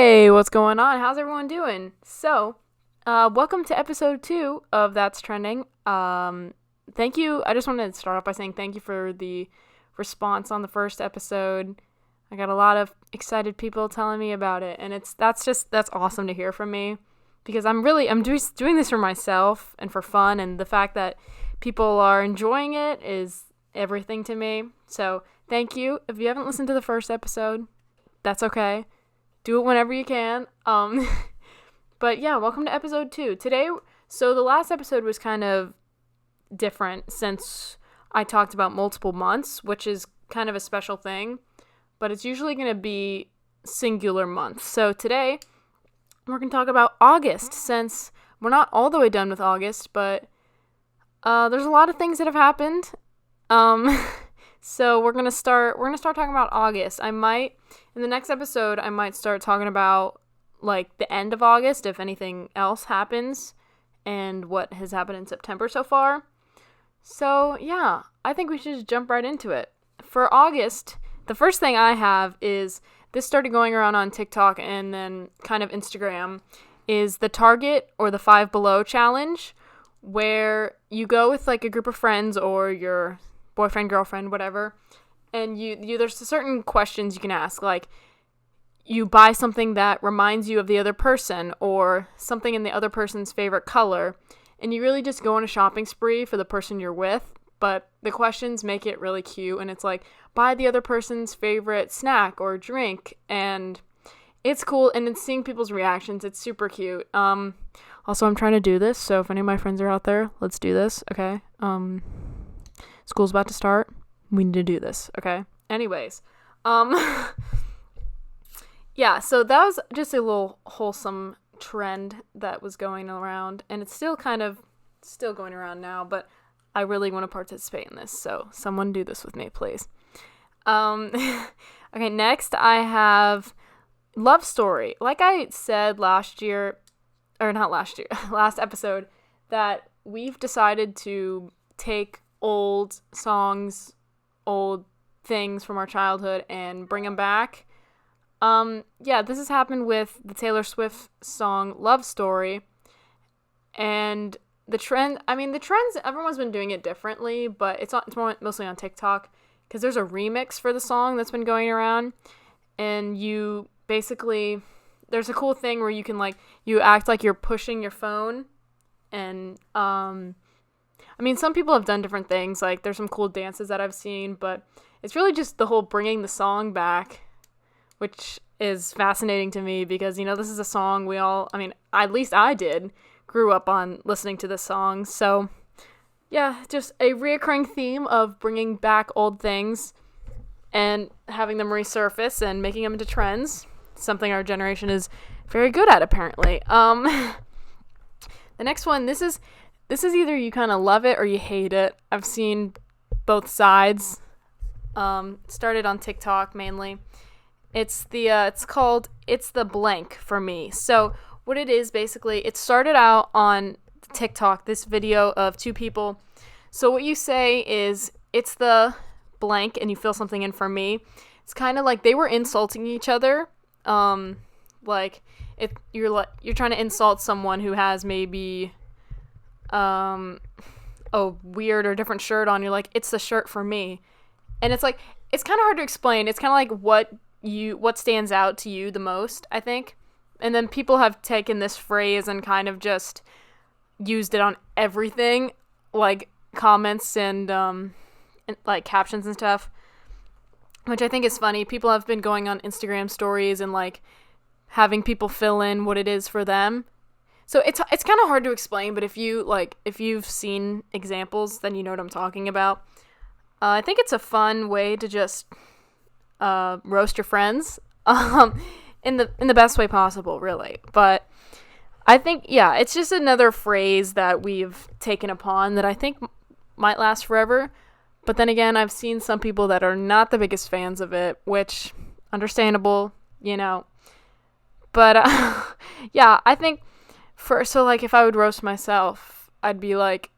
Hey, what's going on? How's everyone doing? Welcome to episode 2 of That's Trending. Thank you. I just wanted to start off by saying thank you for the response on the first episode. I got a lot of excited people telling me about it, and that's awesome to hear from me because I'm doing this for myself and for fun, and the fact that people are enjoying it is everything to me. So, thank you. If you haven't listened to the first episode, that's okay. Do it whenever you can. But yeah, welcome to episode 2. Today, so the last episode was kind of different since I talked about multiple months, which is kind of a special thing, but it's usually going to be singular months. So today, we're going to talk about August, since we're not all the way done with August, but there's a lot of things that have happened. So we're gonna start talking about August. In the next episode, I might start talking about like the end of August, if anything else happens, and what has happened in September so far. So yeah, I think we should just jump right into it. For August, the first thing I have is, this started going around on TikTok and then kind of Instagram, is the Target or the Five Below challenge, where you go with like a group of friends or your boyfriend, girlfriend, whatever, and you there's certain questions you can ask, like you buy something that reminds you of the other person or something in the other person's favorite color, and you really just go on a shopping spree for the person you're with, but the questions make it really cute, and it's like, buy the other person's favorite snack or drink, and it's cool, and it's seeing people's reactions. It's super cute. Also, I'm trying to do this, so if any of my friends are out there, let's do this, okay? School's about to start. We need to do this, okay? Anyways, yeah, so that was just a little wholesome trend that was going around, and it's still going around now, but I really want to participate in this, so someone do this with me, please. Okay, next I have Love Story. Like I said last episode, that we've decided to take old songs, old things from our childhood and bring them back. Yeah, this has happened with the Taylor Swift song Love Story. And the trends, everyone's been doing it differently, but it's mostly on TikTok, because there's a remix for the song that's been going around, and you basically, there's a cool thing where you can you act like you're pushing your phone, and some people have done different things, like there's some cool dances that I've seen, but it's really just the whole bringing the song back, which is fascinating to me, because, this is a song we all, at least I did, grew up on listening to this song. So yeah, just a reoccurring theme of bringing back old things and having them resurface and making them into trends, something our generation is very good at, apparently. The next one, this is either you kind of love it or you hate it. I've seen both sides. Started on TikTok mainly. It's called It's the Blank for Me. So what it is, basically, it started out on TikTok, this video of two people. So what you say is, it's the blank, and you fill something in for me. It's kind of like they were insulting each other. Like if you're trying to insult someone who has maybe a weird or different shirt on, you're like, it's the shirt for me. And it's like, it's kind of hard to explain. It's kind of like what stands out to you the most, I think. And then people have taken this phrase and kind of just used it on everything, like comments and like captions and stuff, which I think is funny. People have been going on Instagram stories and like having people fill in what it is for them. So it's kind of hard to explain, but if you've seen examples, then you know what I'm talking about. I think it's a fun way to just roast your friends in the best way possible, really. But I think, yeah, it's just another phrase that we've taken upon that I think might last forever. But then again, I've seen some people that are not the biggest fans of it, which, understandable, But, yeah, I think if I would roast myself, I'd be like,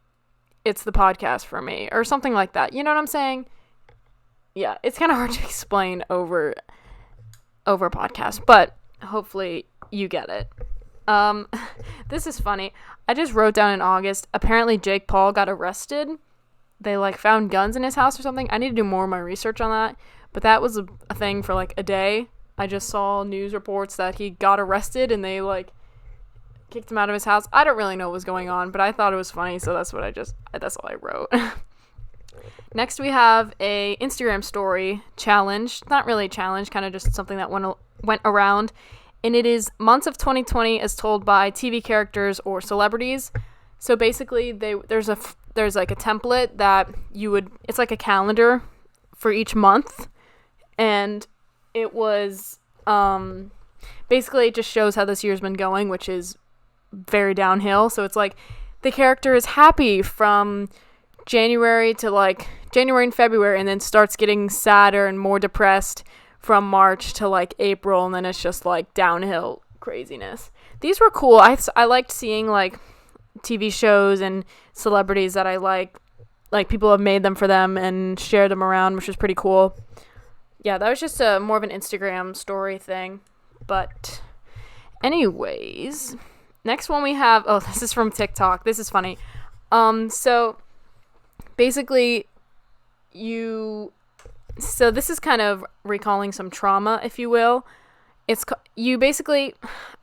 it's the podcast for me, or something like that. You know what I'm saying? Yeah, it's kind of hard to explain over a podcast. But hopefully you get it. Um, this is funny. I just wrote down in August, apparently Jake Paul got arrested. They, like, found guns in his house or something. I need to do more of my research on that. But that was a thing for, like, a day. I just saw news reports that he got arrested and they, like, kicked him out of his house. I don't really know what was going on, but I thought it was funny, so that's all I wrote. Next, we have a Instagram story challenge. Not really a challenge, kind of just something that went around. And it is months of 2020 as told by TV characters or celebrities. So basically, there's like a template that it's like a calendar for each month. And it was, basically it just shows how this year's been going, which is very downhill. So it's like the character is happy from January and February, and then starts getting sadder and more depressed from March to like April, and then it's just like downhill craziness. These were cool. I liked seeing like TV shows and celebrities that I like people have made them for them and shared them around, which was pretty cool. Yeah, that was just more of an Instagram story thing. But anyways, next one we have, this is from TikTok. This is funny. So basically so this is kind of recalling some trauma, if you will. You basically,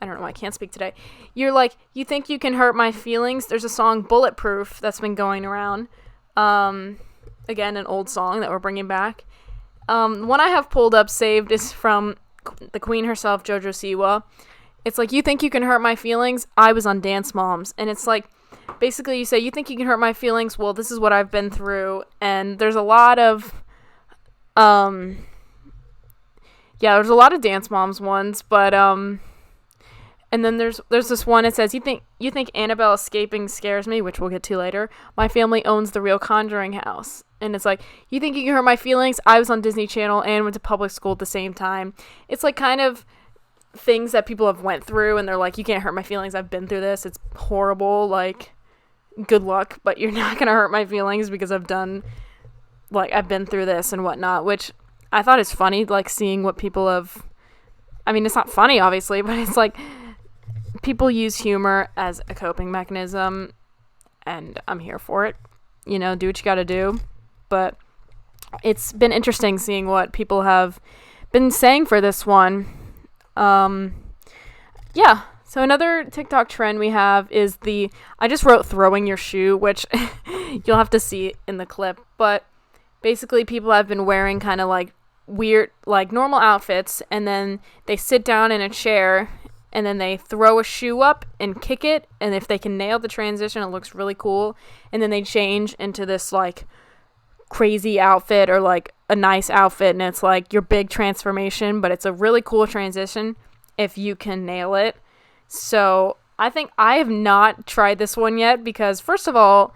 I don't know, I can't speak today. You're like, you think you can hurt my feelings. There's a song, Bulletproof, that's been going around. Again, an old song that we're bringing back. One I have pulled up saved is from the queen herself, JoJo Siwa. It's like, you think you can hurt my feelings? I was on Dance Moms. And it's like, basically you say, you think you can hurt my feelings? Well, this is what I've been through. And there's a lot of there's a lot of Dance Moms ones, but and then there's this one. It says, you think Annabelle escaping scares me, which we'll get to later. My family owns the real Conjuring house. And it's like, you think you can hurt my feelings? I was on Disney Channel and went to public school at the same time. It's like kind of things that people have went through, and they're like, you can't hurt my feelings. I've been through this. It's horrible. Like, good luck, but you're not gonna hurt my feelings because I've been through this and whatnot, which I thought is funny, like, seeing what people have, I mean, it's not funny, obviously, but it's like, people use humor as a coping mechanism, and I'm here for it. Do what you gotta do. But it's been interesting seeing what people have been saying for this one. So another TikTok trend we have is I just wrote throwing your shoe, which you'll have to see in the clip, but basically people have been wearing kind of like weird, like normal outfits, and then they sit down in a chair and then they throw a shoe up and kick it, and if they can nail the transition, it looks really cool. And then they change into this like crazy outfit or like a nice outfit, and it's like your big transformation, but it's a really cool transition if you can nail it. So I think I have not tried this one yet because, first of all,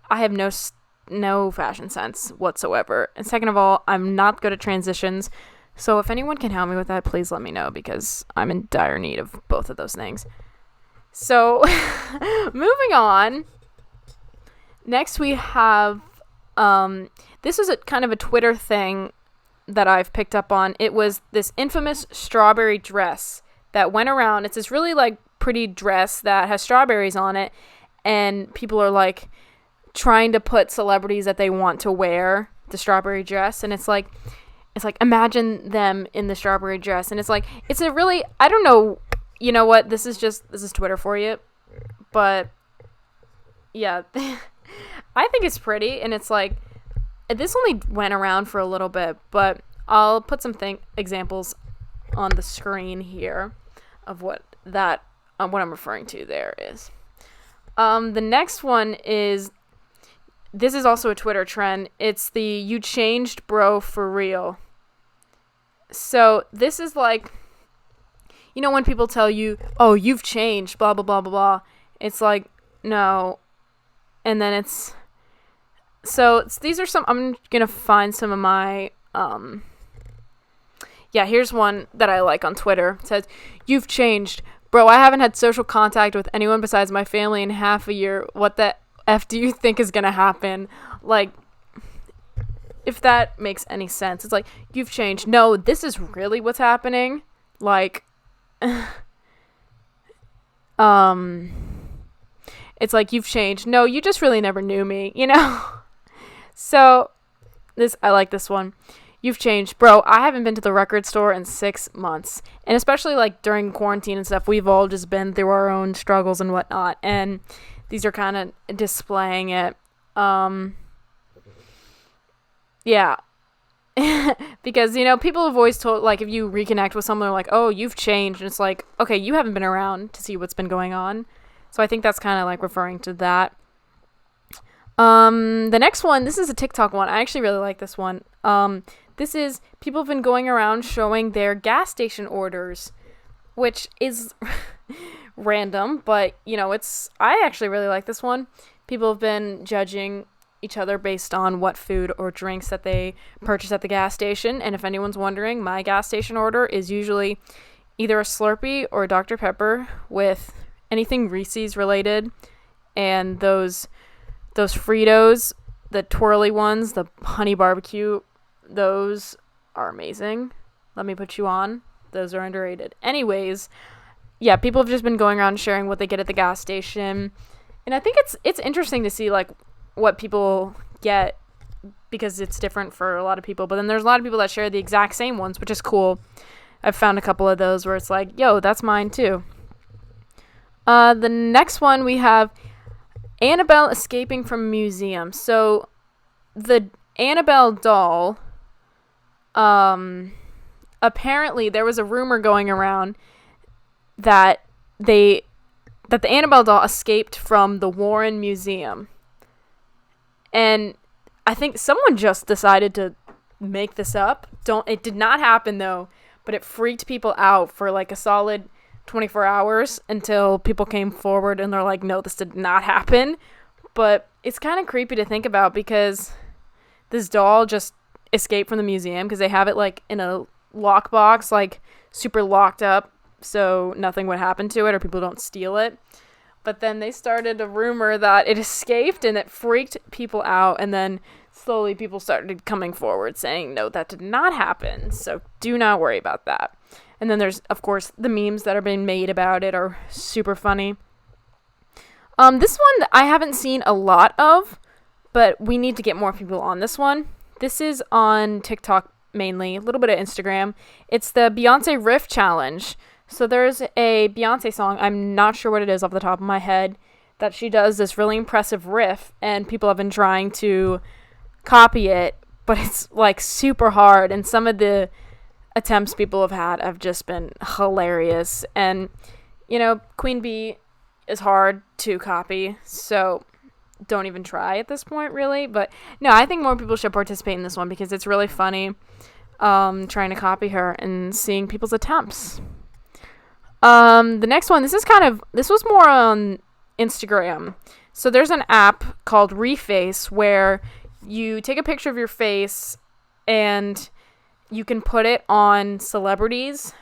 I have no fashion sense whatsoever, and second of all, I'm not good at transitions. So if anyone can help me with that, please let me know, because I'm in dire need of both of those things. So moving on, next we have this was kind of a Twitter thing that I've picked up on. It was this infamous strawberry dress that went around. It's this really like pretty dress that has strawberries on it, and people are like trying to put celebrities that they want to wear the strawberry dress, and it's like imagine them in the strawberry dress, and it's a really, I don't know, you know what, this is Twitter for you, but yeah, I think it's pretty, and it's like, this only went around for a little bit, but I'll put some examples on the screen here of what I'm referring to there is. The next one is, this is also a Twitter trend. It's the "you changed, bro, for real." So this is like, when people tell you, "Oh, you've changed," blah blah blah blah blah. It's like, no, and then these are some. I'm gonna find some of my here's one that I like on Twitter. It says, "You've changed, bro. I haven't had social contact with anyone besides my family in half a year. What the F do you think is gonna happen?" Like, if that makes any sense. It's like, you've changed. No, this is really what's happening. Like, um it's like, you've changed. No, you just really never knew me, you know? So I like this one. You've changed. Bro, I haven't been to the record store in 6 months. And especially like during quarantine and stuff, we've all just been through our own struggles and whatnot. And these are kind of displaying it. Yeah. Because, you know, people have always told, like, if you reconnect with someone, they're like, oh, you've changed. And it's like, okay, you haven't been around to see what's been going on. So I think that's kind of like referring to that. The next one, this is a TikTok one. I actually really like this one. This is, people have been going around showing their gas station orders, which is random, but, you know, I actually really like this one. People have been judging each other based on what food or drinks that they purchase at the gas station. And if anyone's wondering, my gas station order is usually either a Slurpee or a Dr. Pepper with anything Reese's related, and those Fritos, the twirly ones, the honey barbecue, those are amazing. Let me put you on. Those are underrated. Anyways, yeah, people have just been going around sharing what they get at the gas station. And I think it's interesting to see, like, what people get, because it's different for a lot of people. But then there's a lot of people that share the exact same ones, which is cool. I've found a couple of those where it's like, yo, that's mine too. The next one we have Annabelle escaping from a museum. So the Annabelle doll, apparently there was a rumor going around that the Annabelle doll escaped from the Warren Museum. And I think someone just decided to make this up. It did not happen though, but it freaked people out for like a solid 24 hours until people came forward and they're like, no, this did not happen. But it's kind of creepy to think about, because this doll just escaped from the museum because they have it like in a lockbox, like super locked up, so nothing would happen to it or people don't steal it. But then they started a rumor that it escaped and it freaked people out, and then slowly people started coming forward saying, no, that did not happen, so do not worry about that. And then there's, of course, the memes that are being made about it are super funny. This one I haven't seen a lot of, but we need to get more people on this one. This is on TikTok mainly, a little bit of Instagram. It's the Beyonce Riff Challenge. So there's a Beyonce song, I'm not sure what it is off the top of my head, that she does this really impressive riff, and people have been trying to copy it, but it's like super hard, and some of the attempts people have had have just been hilarious. And, you know, Queen Bee is hard to copy, so don't even try at this point, really. But no, I think more people should participate in this one because it's really funny, trying to copy her and seeing people's attempts. The next one, this was more on Instagram. So there's an app called Reface where you take a picture of your face and you can put it on celebrities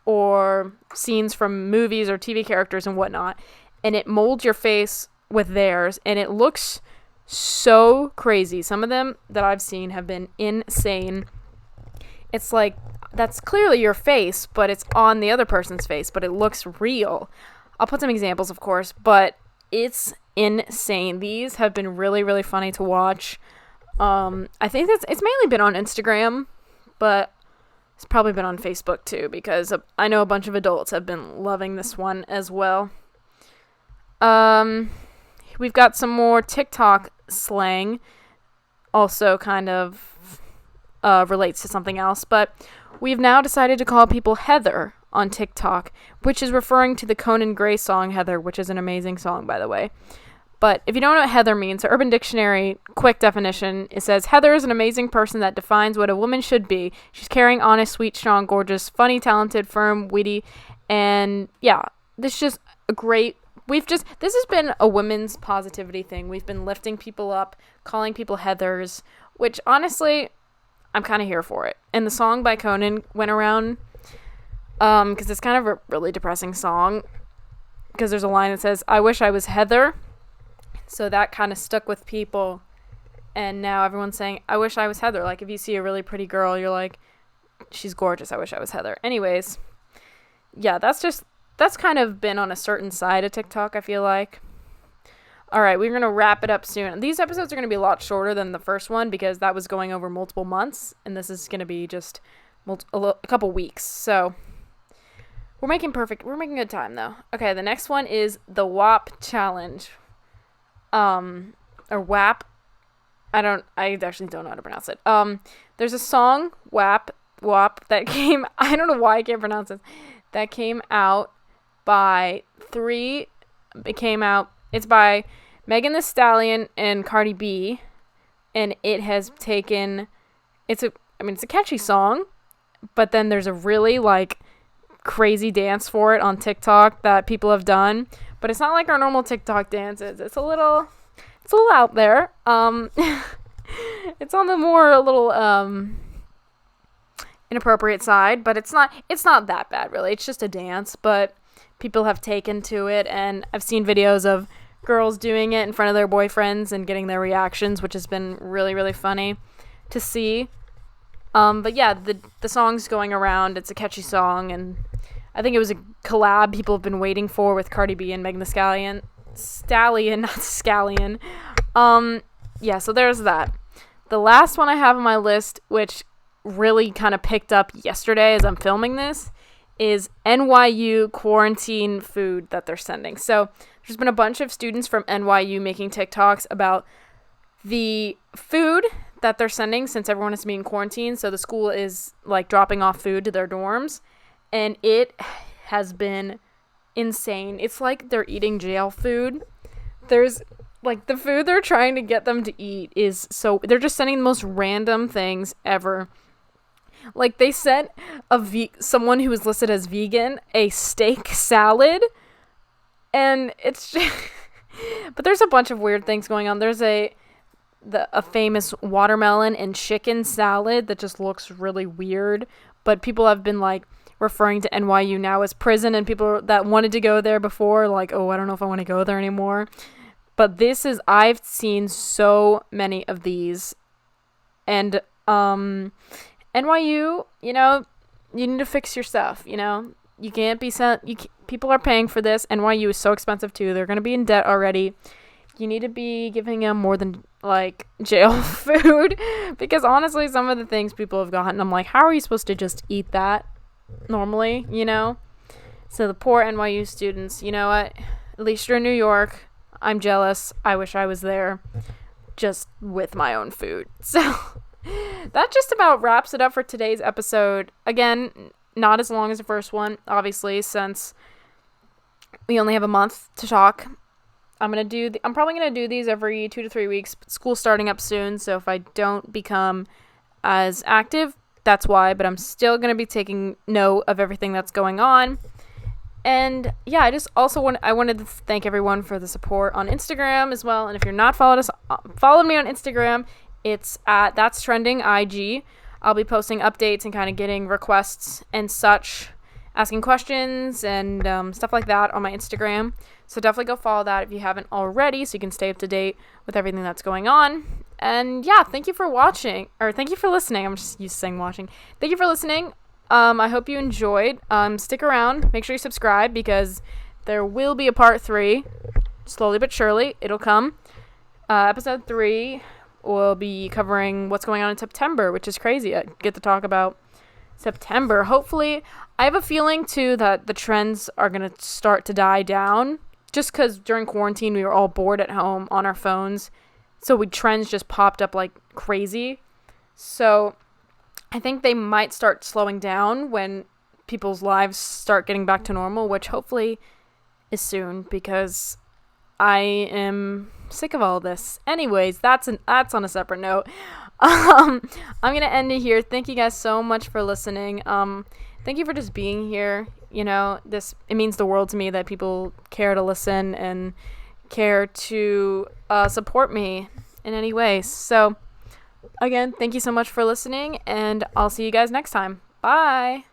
or scenes from movies or TV characters and whatnot, and it molds your face with theirs, and it looks so crazy. Some of them that I've seen have been insane. It's like, that's clearly your face, but it's on the other person's face, but it looks real. I'll put some examples, of course, but it's insane. These have been really, really funny to watch. I think it's mainly been on Instagram, but it's probably been on Facebook too, because I know a bunch of adults have been loving this one as well. We've got some more TikTok slang, also kind of relates to something else, but we've now decided to call people Heather on TikTok, which is referring to the Conan Gray song Heather, which is an amazing song, by the way. But if you don't know what Heather means, the Urban Dictionary quick definition, it says, Heather is an amazing person that defines what a woman should be. She's caring, honest, sweet, strong, gorgeous, funny, talented, firm, witty, and yeah, this is just a great, this has been a women's positivity thing. We've been lifting people up, calling people Heathers, which honestly, I'm kind of here for it. And the song by Conan went around, because it's kind of a really depressing song, because there's a line that says, I wish I was Heather. So that kind of stuck with people, and now everyone's saying, I wish I was Heather. Like, if you see a really pretty girl, you're like, she's gorgeous, I wish I was Heather. Anyways, yeah, that's kind of been on a certain side of TikTok, I feel like. All right, we're going to wrap it up soon. These episodes are going to be a lot shorter than the first one because that was going over multiple months, and this is going to be just a couple weeks. So we're making good time, though. Okay, the next one is the WAP challenge. Or WAP. I actually don't know how to pronounce it. There's a song, WAP, that came, I don't know why I can't pronounce this, that came out by it's by Megan Thee Stallion and Cardi B, and it has taken, it's a catchy song, but then there's a really, like, crazy dance for it on TikTok that people have done, but it's not like our normal TikTok dances. It's a little out there. It's on the a little inappropriate side, but it's not that bad, really. It's just a dance, but people have taken to it, and I've seen videos of girls doing it in front of their boyfriends and getting their reactions, which has been really, really funny to see. But yeah, the song's going around. It's a catchy song, and I think it was a collab people have been waiting for with Cardi B and Megan Thee Stallion, not Scallion. Yeah, so there's that. The last one I have on my list, which really kind of picked up yesterday as I'm filming this, is NYU quarantine food that they're sending. So there's been a bunch of students from NYU making TikToks about the food that they're sending since everyone has to be in quarantine. So the school is like dropping off food to their dorms, and it has been insane. It's like they're eating jail food. There's like the food they're trying to get them to eat is they're just sending the most random things ever. Like they sent someone who was listed as vegan a steak salad, and it's just but there's a bunch of weird things going on. There's a famous watermelon and chicken salad that just looks really weird, but people have been like referring to NYU now as prison, and people that wanted to go there before like, oh, I don't know if I want to go there anymore. But I've seen so many of these, and NYU, you need to fix your stuff, you can't be sent, people are paying for this. NYU is so expensive too. They're going to be in debt already. You need to be giving them more than like jail food, because honestly, some of the things people have gotten, I'm like, how are you supposed to just eat that normally, So the poor NYU students, you know what? At least you're in New York. I'm jealous. I wish I was there just with my own food. So that just about wraps it up for today's episode. Again, not as long as the first one, obviously, since we only have a month to talk. I'm probably going to do these every 2 to 3 weeks. School's starting up soon, so if I don't become as active, that's why. But I'm still going to be taking note of everything that's going on. And yeah, I wanted to thank everyone for the support on Instagram as well. And if you're not follow me on Instagram, it's at That's Trending IG. I'll be posting updates and kind of getting requests and such, asking questions and stuff like that on my Instagram. So definitely go follow that if you haven't already, so you can stay up to date with everything that's going on. And yeah, thank you for watching, or thank you for listening. I'm just used to saying watching. Thank you for listening. I hope you enjoyed. Stick around. Make sure you subscribe, because there will be a part 3. Slowly but surely, it'll come. Episode 3 will be covering what's going on in September, which is crazy. I get to talk about September. Hopefully, I have a feeling, too, that the trends are going to start to die down. Just because during quarantine, we were all bored at home on our phones. So trends just popped up like crazy. So I think they might start slowing down when people's lives start getting back to normal, which hopefully is soon, because I am sick of all this. Anyways, that's on a separate note. I'm going to end it here. Thank you guys so much for listening. Thank you for just being here. It means the world to me that people care to listen and care to support me in any way. So again, thank you so much for listening, and I'll see you guys next time. Bye.